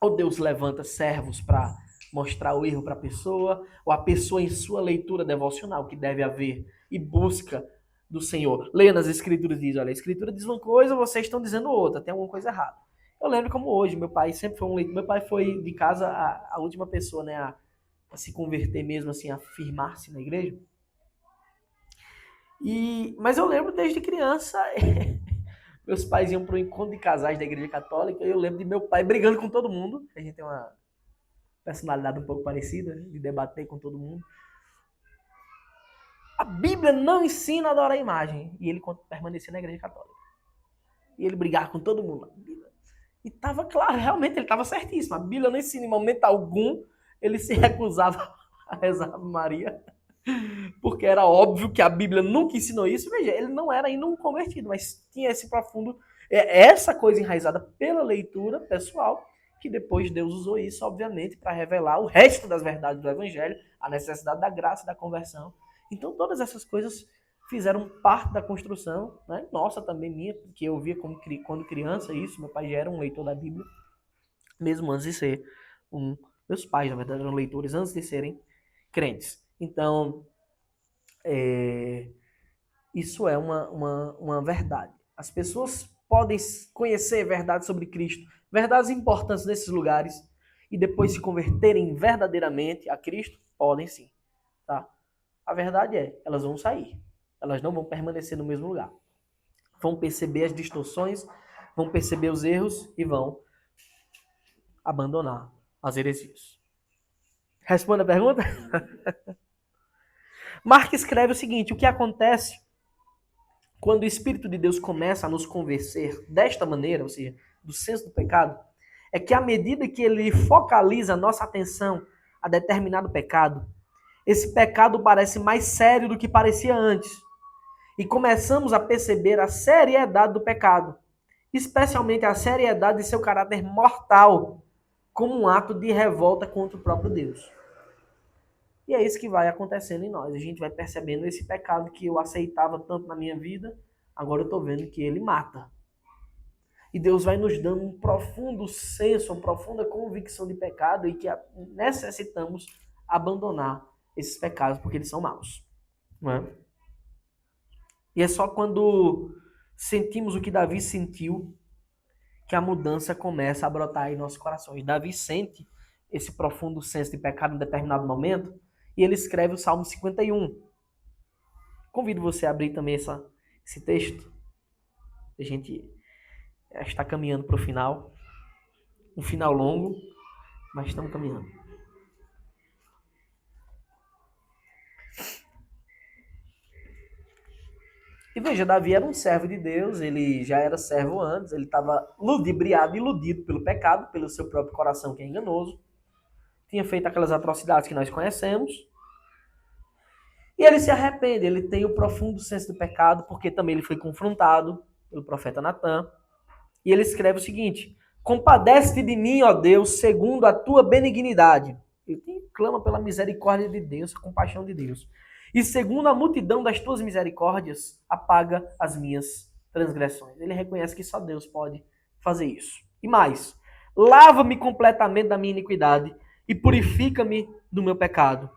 ou Deus levanta servos para mostrar o erro para a pessoa, ou a pessoa em sua leitura devocional, que deve haver, e busca do Senhor. Leia nas Escrituras e diz, olha, a Escritura diz uma coisa, vocês estão dizendo outra, tem alguma coisa errada. Eu lembro como hoje, meu pai sempre foi um leitor, meu pai foi de casa a última pessoa, né, a se converter mesmo, assim, a firmar-se na igreja. Mas eu lembro desde criança, meus pais iam para o encontro de casais da igreja católica, e eu lembro de meu pai brigando com todo mundo, a gente tem uma personalidade um pouco parecida, de debater com todo mundo. A Bíblia não ensina a adorar a imagem. E ele permanecia na igreja católica. E ele brigava com todo mundo. E estava claro, realmente ele estava certíssimo. A Bíblia não ensina em momento algum. Ele se recusava a rezar a Ave Maria. Porque era óbvio que a Bíblia nunca ensinou isso. Veja, ele não era ainda um convertido, mas tinha esse profundo... essa coisa enraizada pela leitura pessoal, que depois Deus usou isso, obviamente, para revelar o resto das verdades do Evangelho, a necessidade da graça e da conversão. Então, todas essas coisas fizeram parte da construção, né? Nossa, também minha, porque eu via quando criança isso, meu pai já era um leitor da Bíblia, mesmo antes de ser meus pais, na verdade, eram leitores antes de serem crentes. Então, isso é uma verdade. As pessoas podem conhecer verdades sobre Cristo, verdades importantes nesses lugares, e depois se converterem verdadeiramente a Cristo? Podem sim, tá? A verdade é, elas vão sair. Elas não vão permanecer no mesmo lugar. Vão perceber as distorções, vão perceber os erros e vão abandonar as heresias. Responda a pergunta? Mark escreve o seguinte, o que acontece quando o Espírito de Deus começa a nos convencer desta maneira, ou seja, do senso do pecado, é que à medida que ele focaliza a nossa atenção a determinado pecado, esse pecado parece mais sério do que parecia antes. E começamos a perceber a seriedade do pecado, especialmente a seriedade de seu caráter mortal, como um ato de revolta contra o próprio Deus. E é isso que vai acontecendo em nós. A gente vai percebendo esse pecado que eu aceitava tanto na minha vida, agora eu estou vendo que ele mata. E Deus vai nos dando um profundo senso, uma profunda convicção de pecado e que necessitamos abandonar esses pecados porque eles são maus. Não é? E é só quando sentimos o que Davi sentiu que a mudança começa a brotar em nossos corações. Davi sente esse profundo senso de pecado em determinado momento e ele escreve o Salmo 51. Convido você a abrir também esse texto. A gente está caminhando para o final. Um final longo, mas estamos caminhando. E veja, Davi era um servo de Deus, ele já era servo antes, ele estava ludibriado, iludido pelo pecado, pelo seu próprio coração que é enganoso, tinha feito aquelas atrocidades que nós conhecemos, e ele se arrepende, ele tem o profundo senso do pecado, porque também ele foi confrontado pelo profeta Natã, e ele escreve o seguinte, compadece-te de mim, ó Deus, segundo a tua benignidade. Ele clama pela misericórdia de Deus, a compaixão de Deus. E segundo a multidão das tuas misericórdias, apaga as minhas transgressões. Ele reconhece que só Deus pode fazer isso. E mais, lava-me completamente da minha iniquidade e purifica-me do meu pecado.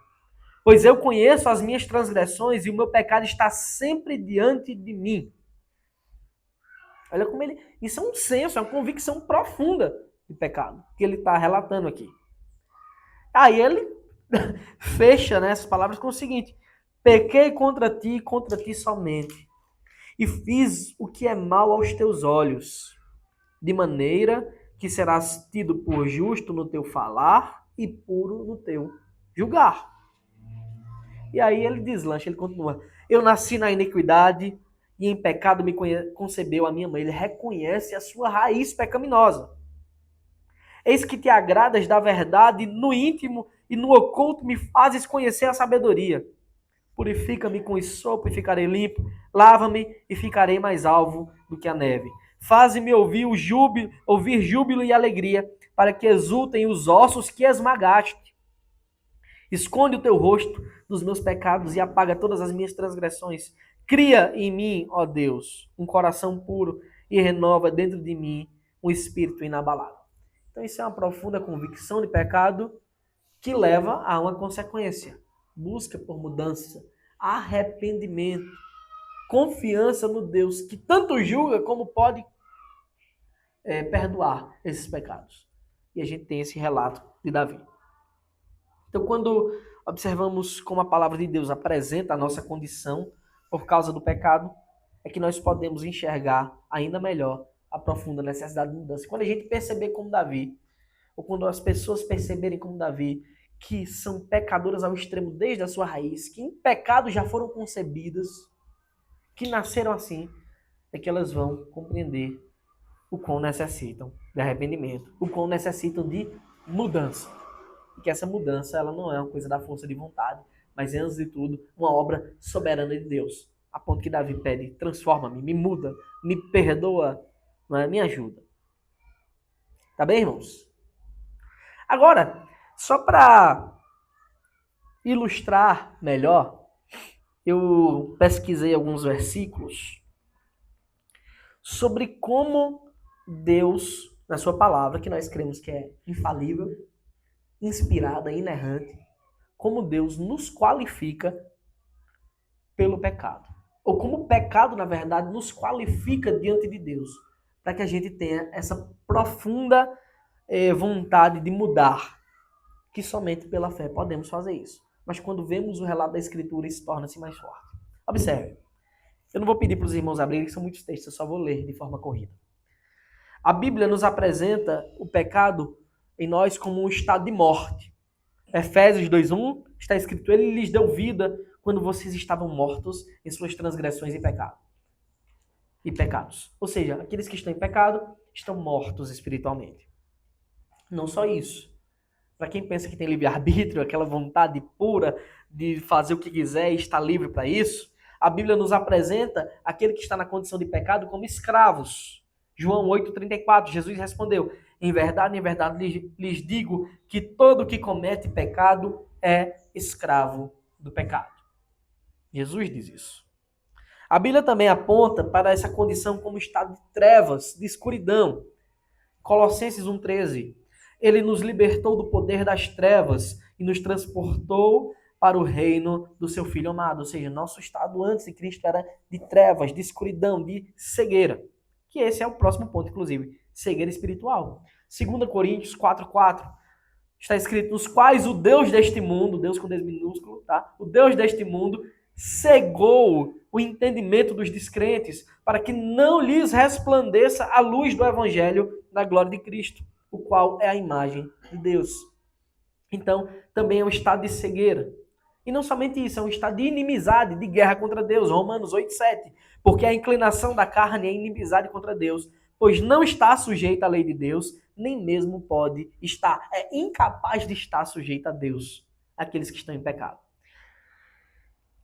Pois eu conheço as minhas transgressões e o meu pecado está sempre diante de mim. Olha como ele... Isso é um senso, é uma convicção profunda de pecado que ele está relatando aqui. Aí ele fecha, né, essas palavras com o seguinte: pequei contra ti somente, e fiz o que é mal aos teus olhos, de maneira que serás tido por justo no teu falar e puro no teu julgar. E aí ele deslancha, ele continua: eu nasci na iniquidade e em pecado me concebeu a minha mãe. Ele reconhece a sua raiz pecaminosa. Eis que te agradas da verdade no íntimo e no oculto me fazes conhecer a sabedoria. Purifica-me com esopo e ficarei limpo. Lava-me e ficarei mais alvo do que a neve. Faze-me ouvir júbilo e alegria, para que exultem os ossos que esmagaste. Esconde o teu rosto dos meus pecados e apaga todas as minhas transgressões. Cria em mim, ó Deus, um coração puro e renova dentro de mim um espírito inabalável. Então isso é uma profunda convicção de pecado que leva a uma consequência. Busca por mudança, arrependimento. confiança no Deus que tanto julga como pode perdoar esses pecados. E a gente tem esse relato de Davi. Então, quando observamos como a palavra de Deus apresenta a nossa condição por causa do pecado, é que nós podemos enxergar ainda melhor a profunda necessidade de mudança. Quando a gente perceber como Davi, ou quando as pessoas perceberem como Davi, que são pecadoras ao extremo desde a sua raiz, que em pecado já foram concebidas, que nasceram assim, é que elas vão compreender o quão necessitam de arrependimento, o quão necessitam de mudança. E que essa mudança ela não é uma coisa da força de vontade, mas é, antes de tudo, uma obra soberana de Deus. A ponto que Davi pede, transforma-me, me muda, me perdoa, me ajuda. Tá bem, irmãos? Agora, só para ilustrar melhor, eu pesquisei alguns versículos sobre como Deus, na sua palavra, que nós cremos que é infalível, inspirada, inerrante, como Deus nos qualifica pelo pecado. Ou como o pecado, na verdade, nos qualifica diante de Deus, para que a gente tenha essa profunda vontade de mudar, que somente pela fé podemos fazer isso. Mas quando vemos o relato da Escritura, isso torna-se mais forte. Observe. Eu não vou pedir para os irmãos abrirem, que são muitos textos, eu só vou ler de forma corrida. A Bíblia nos apresenta o pecado em nós como um estado de morte. Efésios 2:1 está escrito: Ele lhes deu vida quando vocês estavam mortos em suas transgressões e pecados. Ou seja, aqueles que estão em pecado estão mortos espiritualmente. Não só isso. Para quem pensa que tem livre-arbítrio, aquela vontade pura de fazer o que quiser e estar livre para isso, a Bíblia nos apresenta aquele que está na condição de pecado como escravos. João 8,34, Jesus respondeu: em verdade, lhes digo que todo que comete pecado é escravo do pecado. Jesus diz isso. A Bíblia também aponta para essa condição como estado de trevas, de escuridão. Colossenses 1,13. Ele nos libertou do poder das trevas e nos transportou para o reino do seu Filho amado. Ou seja, nosso estado antes de Cristo era de trevas, de escuridão, de cegueira. Que esse é o próximo ponto, inclusive, cegueira espiritual. 2 Coríntios 4,4 está escrito: nos quais o Deus deste mundo, Deus com Deus minúsculo, tá? O Deus deste mundo cegou o entendimento dos descrentes para que não lhes resplandeça a luz do evangelho da glória de Cristo, o qual é a imagem de Deus. Então, também é um estado de cegueira. E não somente isso, é um estado de inimizade, de guerra contra Deus. Romanos 8,7. Porque a inclinação da carne é inimizade contra Deus, pois não está sujeita à lei de Deus, nem mesmo pode estar. É incapaz de estar sujeita a Deus, aqueles que estão em pecado.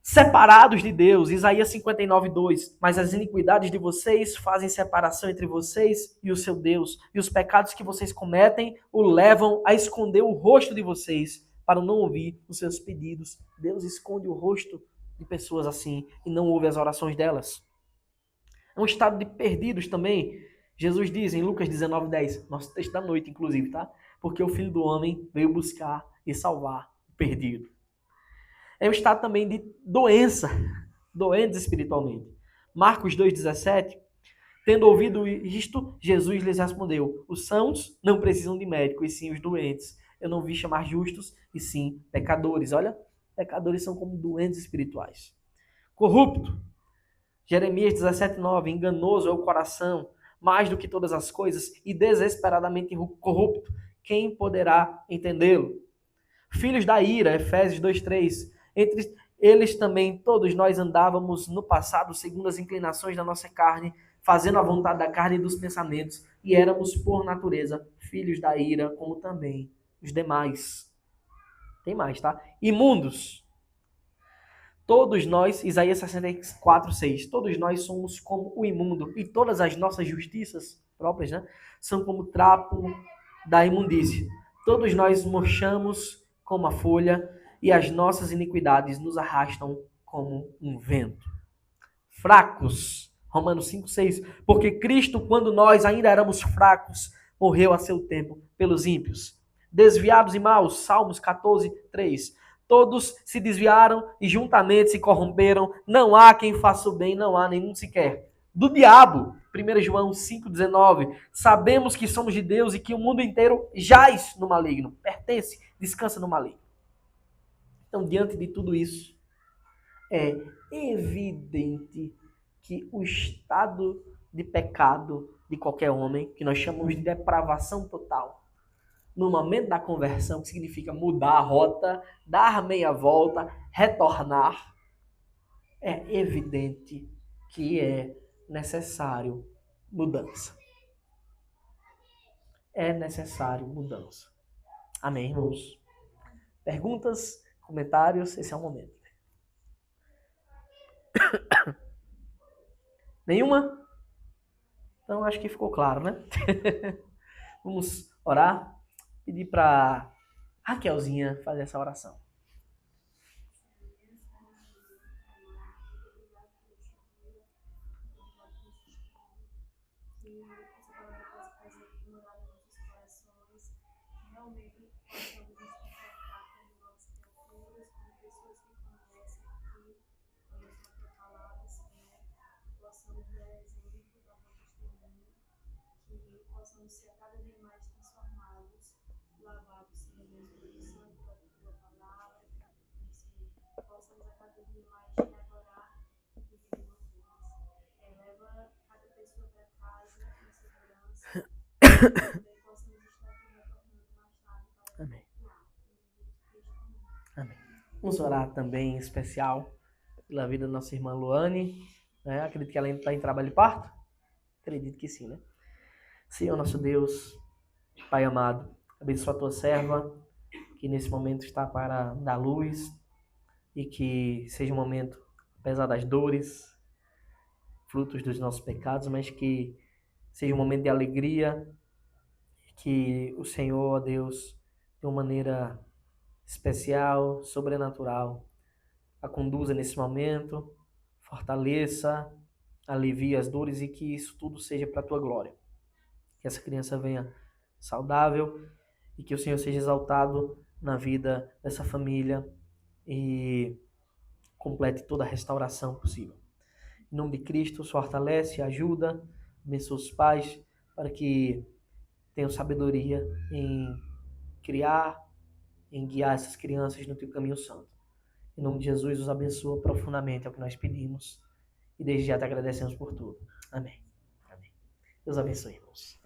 Separados de Deus, Isaías 59:2. Mas as iniquidades de vocês fazem separação entre vocês e o seu Deus, e os pecados que vocês cometem o levam a esconder o rosto de vocês, para não ouvir os seus pedidos. Deus esconde o rosto de pessoas assim e não ouve as orações delas. É um estado de perdidos também. Jesus diz em Lucas 19:10, nosso texto da noite, inclusive, tá? Porque o Filho do Homem veio buscar e salvar o perdido. É um estado também de doença, doentes espiritualmente. Marcos 2,17, tendo ouvido isto, Jesus lhes respondeu: os sãos não precisam de médico, e sim os doentes. Eu não vim chamar justos, e sim pecadores. Olha, pecadores são como doentes espirituais. Corrupto. Jeremias 17:9, enganoso é o coração, mais do que todas as coisas, e desesperadamente corrupto. Quem poderá entendê-lo? Filhos da ira, Efésios 2:3. Entre eles também todos nós andávamos no passado segundo as inclinações da nossa carne, fazendo a vontade da carne e dos pensamentos, e éramos por natureza filhos da ira, como também os demais. Tem mais, tá? Imundos. Todos nós, Isaías 64:6, todos nós somos como o imundo, e todas as nossas justiças próprias, né, são como trapo da imundície. Todos nós murchamos como a folha, e as nossas iniquidades nos arrastam como um vento. Fracos, Romanos 5:6, porque Cristo, quando nós ainda éramos fracos, morreu a seu tempo pelos ímpios. Desviados e maus, Salmos 14:3, todos se desviaram e juntamente se corromperam. Não há quem faça o bem, não há nenhum sequer. Do diabo, 1 João 5,19, sabemos que somos de Deus e que o mundo inteiro jaz no maligno, pertence, descansa no maligno. Então, diante de tudo isso, é evidente que o estado de pecado de qualquer homem, que nós chamamos de depravação total, no momento da conversão, que significa mudar a rota, dar meia volta, retornar, é evidente que é necessário mudança. É necessário mudança. Amém, irmãos? Perguntas, comentários, esse é o momento. Nenhuma? Então acho que ficou claro, né? Vamos orar. Pedir para Raquelzinha fazer essa oração.
Possamos ser cada vez mais transformados, lavados, Senhor Deus, pelo sangue da tua palavra, possamos a cada dia mais te adorar e viver uma paz. Leva cada pessoa para casa em segurança, e possamos estar aqui retornando mais tarde para
Amém. Amém. Vamos orar também em especial pela vida da nossa irmã Luane. Né? Acredito que ela ainda está em trabalho de parto? Acredito que sim, né? Senhor nosso Deus, Pai amado, abençoa a tua serva, que nesse momento está para dar luz, e que seja um momento, apesar das dores, frutos dos nossos pecados, mas que seja um momento de alegria, que o Senhor, ó Deus, de uma maneira especial, sobrenatural, a conduza nesse momento, fortaleça, alivie as dores e que isso tudo seja para a tua glória. Que essa criança venha saudável e que o Senhor seja exaltado na vida dessa família e complete toda a restauração possível. Em nome de Cristo, os fortalece, ajuda, abençoa os pais para que tenham sabedoria em criar, em guiar essas crianças no teu caminho santo. Em nome de Jesus, os abençoa profundamente, é o que nós pedimos e desde já te agradecemos por tudo. Amém. Amém. Deus abençoe, irmãos.